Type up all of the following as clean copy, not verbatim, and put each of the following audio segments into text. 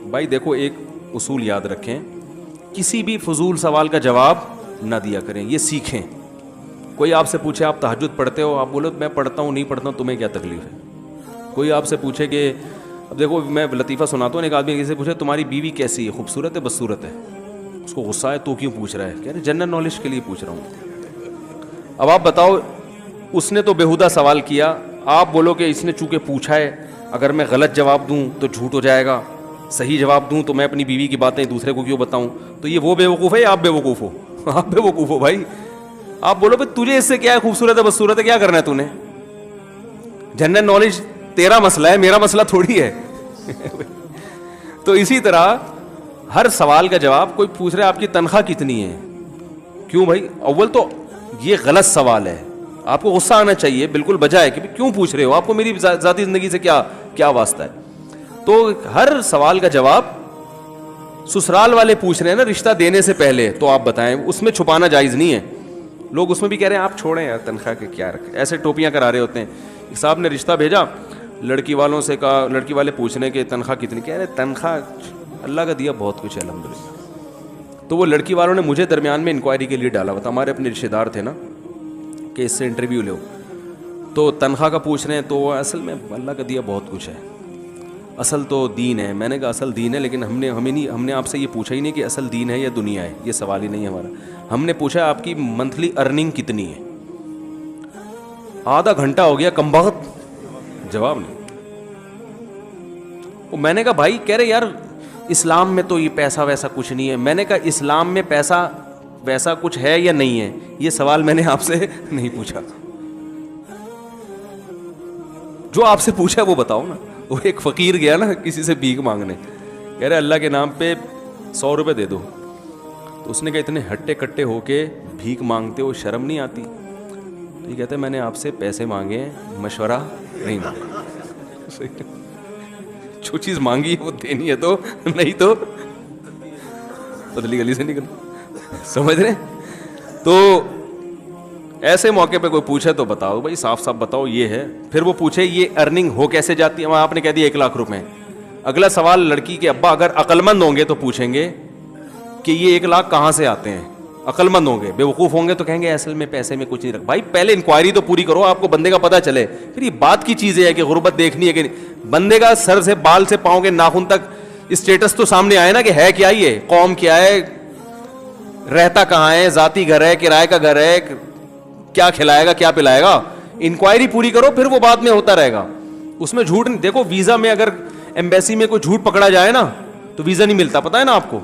بھائی دیکھو ایک اصول یاد رکھیں, کسی بھی فضول سوال کا جواب نہ دیا کریں, یہ سیکھیں. کوئی آپ سے پوچھے آپ تہجد پڑھتے ہو, آپ بولو میں پڑھتا ہوں نہیں پڑھتا ہوں, تمہیں کیا تکلیف ہے. کوئی آپ سے پوچھے کہ اب دیکھو میں لطیفہ سناتا ہوں, ایک آدمی کسی سے پوچھے تمہاری بیوی کیسی ہے, خوبصورت ہے بدصورت ہے, اس کو غصہ ہے تو کیوں پوچھ رہا ہے, کہہ رہے جنرل نالج کے لیے پوچھ رہا ہوں. اب آپ بتاؤ, اس نے تو بےہودہ سوال کیا, آپ بولو کہ اس نے چونکہ پوچھا ہے, اگر میں غلط جواب دوں تو جھوٹ ہو جائے گا, صحیح جواب دوں تو میں اپنی بیوی کی باتیں دوسرے کو کیوں بتاؤں, تو یہ وہ بیوقوف ہے یا آپ بیوقوف ہو؟ آپ بیوقوف ہو بھائی. آپ بولو بھائی تجھے اس سے کیا ہے, خوبصورت ہے بدصورت ہے, کیا کرنا ہے تو نے, جنرل نالج تیرا مسئلہ ہے, میرا مسئلہ تھوڑی ہے. تو اسی طرح ہر سوال کا جواب, کوئی پوچھ رہا ہے آپ کی تنخواہ کتنی ہے, کیوں بھائی, اول تو یہ غلط سوال ہے, آپ کو غصہ آنا چاہیے بالکل بجائے کہ کیوں پوچھ رہے ہو, آپ کو میری ذاتی زندگی سے کیا واسطہ ہے. تو ہر سوال کا جواب سسرال والے پوچھ رہے ہیں نا رشتہ دینے سے پہلے, تو آپ بتائیں, اس میں چھپانا جائز نہیں ہے. لوگ اس میں بھی کہہ رہے ہیں آپ چھوڑیں یار تنخواہ کے کیا رکھے, ایسے ٹوپیاں کرا رہے ہوتے ہیں. ایک صاحب نے رشتہ بھیجا, لڑکی والوں سے کہا, لڑکی والے پوچھنے کہ تنخواہ کتنی, کہہ رہے تنخواہ اللہ کا دیا بہت کچھ ہے الحمدللہ. تو وہ لڑکی والوں نے مجھے درمیان میں انکوائری کے لیے ڈالا ہوا تھا, ہمارے اپنے رشتے دار تھے نا کہ اس سے انٹرویو لو, تو تنخواہ کا پوچھ رہے ہیں, تو اصل میں اللہ کا دیا بہت کچھ ہے, اصل تو دین ہے. میں نے کہا اصل دین ہے, لیکن ہم نے آپ سے یہ پوچھا ہی نہیں کہ اصل دین ہے یا دنیا ہے, یہ سوال ہی نہیں ہے ہمارا. ہم نے پوچھا آپ کی منتھلی ارننگ کتنی ہے. آدھا گھنٹہ ہو گیا, کم بخت جواب نہیں. میں نے کہا بھائی, کہہ رہے یار اسلام میں تو یہ پیسہ ویسا کچھ نہیں ہے. میں نے کہا اسلام میں پیسہ ویسا کچھ ہے یا نہیں ہے, یہ سوال میں نے آپ سے نہیں پوچھا, جو آپ سے پوچھا وہ بتاؤ نا. وہ ایک فقیر گیا نا کسی سے بھیک مانگنے, کہہ رہے اللہ کے نام پہ 100 روپے دے دو. تو اس نے کہا اتنے ہٹے کٹے ہو کے بھیک مانگتے ہو, شرم نہیں آتی؟ تو یہ کہتے ہیں میں نے آپ سے پیسے مانگے ہیں, مشورہ نہیں مانگا. جو چیز مانگی ہے وہ دینی ہے, تو نہیں تو پتلی گلی سے نکل. سمجھ رہے؟ تو ایسے موقع پہ کوئی پوچھے تو بتاؤ بھائی, صاف صاف بتاؤ یہ ہے. پھر وہ پوچھے یہ ارننگ ہو کیسے جاتی ہے, آپ نے کہہ دیا 1 لاکھ روپے. اگلا سوال لڑکی کے ابا اگر عقل مند ہوں گے تو پوچھیں گے کہ یہ 1 لاکھ کہاں سے آتے ہیں. عقل مند ہوں گے, بیوقوف ہوں گے تو کہیں گے اصل میں پیسے میں کچھ نہیں رکھ. بھائی پہلے انکوائری تو پوری کرو, آپ کو بندے کا پتہ چلے. پھر یہ بات کی چیز ہے کہ غربت دیکھنی ہے کہ بندے کا سر سے بال سے پاؤں کے ناخن تک اسٹیٹس تو سامنے آئے نا کہ ہے کیا, یہ قوم کیا ہے, رہتا کہاں ہے, ذاتی گھر ہے, کرائے کا گھر ہے, کیا کھلائے گا کیا پلائے گا. انکوائری پوری کرو, پھر وہ بعد میں ہوتا رہے گا. اس میں جھوٹ نہیں. دیکھو ویزا میں اگر ایمبیسی میں کوئی جھوٹ پکڑا جائے نا تو ویزا نہیں ملتا, پتہ ہے نا آپ کو.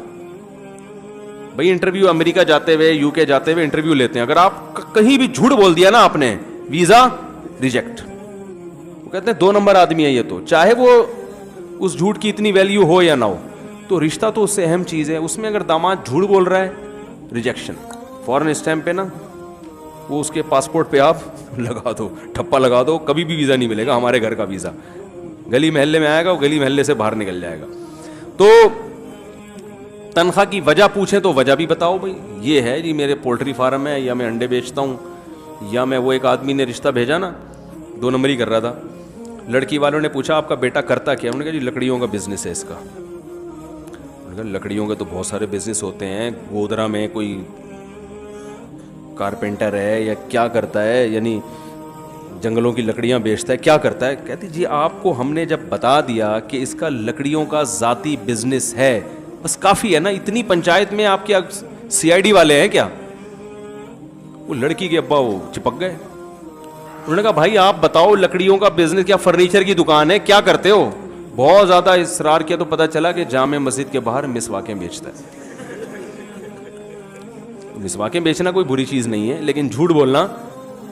بھائی انٹرویو امریکہ جاتے ہوئے یو کے جاتے ہوئے انٹرویو لیتے ہیں, اگر آپ کہیں بھی جھوٹ بول دیا نا آپ نے, ویزا ریجیکٹ. وہ کہتے ہیں 2 نمبر آدمی ہے یہ, تو چاہے وہ اس جھوٹ کی اتنی ویلیو ہو یا نہ ہو. تو رشتہ تو اس سے اہم چیز ہے, اس میں اگر داماد جھوٹ بول رہا ہے ریجیکشن. فورن اسٹیمپ پہ نا وہ اس کے پاسپورٹ پہ آپ لگا دو, ٹھپا لگا دو, کبھی بھی ویزا نہیں ملے گا. ہمارے گھر کا ویزا گلی محلے میں آئے گا, وہ گلی محلے سے باہر نکل جائے گا. تو تنخواہ کی وجہ پوچھیں تو وجہ بھی بتاؤ بھائی, یہ ہے جی میرے پولٹری فارم ہے, یا میں انڈے بیچتا ہوں, یا میں وہ ایک آدمی نے رشتہ بھیجا نا 2 نمبر ہی کر رہا تھا. لڑکی والوں نے پوچھا آپ کا بیٹا کرتا کیا, انہوں نے کہا جی لکڑیوں کا بزنس ہے اس کا. انہوں نے کہا لکڑیوں کے تو بہت سارے بزنس ہوتے ہیں, گودرا میں کوئی کارپینٹر ہے یا کیا کرتا ہے, یعنی جنگلوں کی لکڑیاں بیچتا ہے, کیا کرتا ہے. کہتی جی آپ کو ہم نے جب بتا دیا کہ اس کا لکڑیوں کا ذاتی بزنس ہے بس کافی ہے نا, اتنی پنچایت میں آپ کیا CID والے ہیں کیا. وہ لڑکی کے ابا وہ چپک گئے. انہوں نے کہا بھائی آپ بتاؤ لکڑیوں کا بزنس کیا, فرنیچر کی دکان ہے, کیا کرتے ہو. بہت زیادہ اصرار کیا تو پتہ چلا کہ جامع مسجد کے باہر مسواکیں بیچتا ہے. مسواکیں بیچنا کوئی بری چیز نہیں ہے, لیکن جھوٹ بولنا,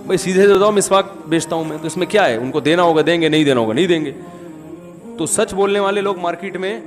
بھائی سیدھے سے بتاؤ مسواک بیچتا ہوں میں, تو اس میں کیا ہے, ان کو دینا ہوگا دیں گے, نہیں دینا ہوگا نہیں دیں گے. تو سچ بولنے والے لوگ مارکیٹ میں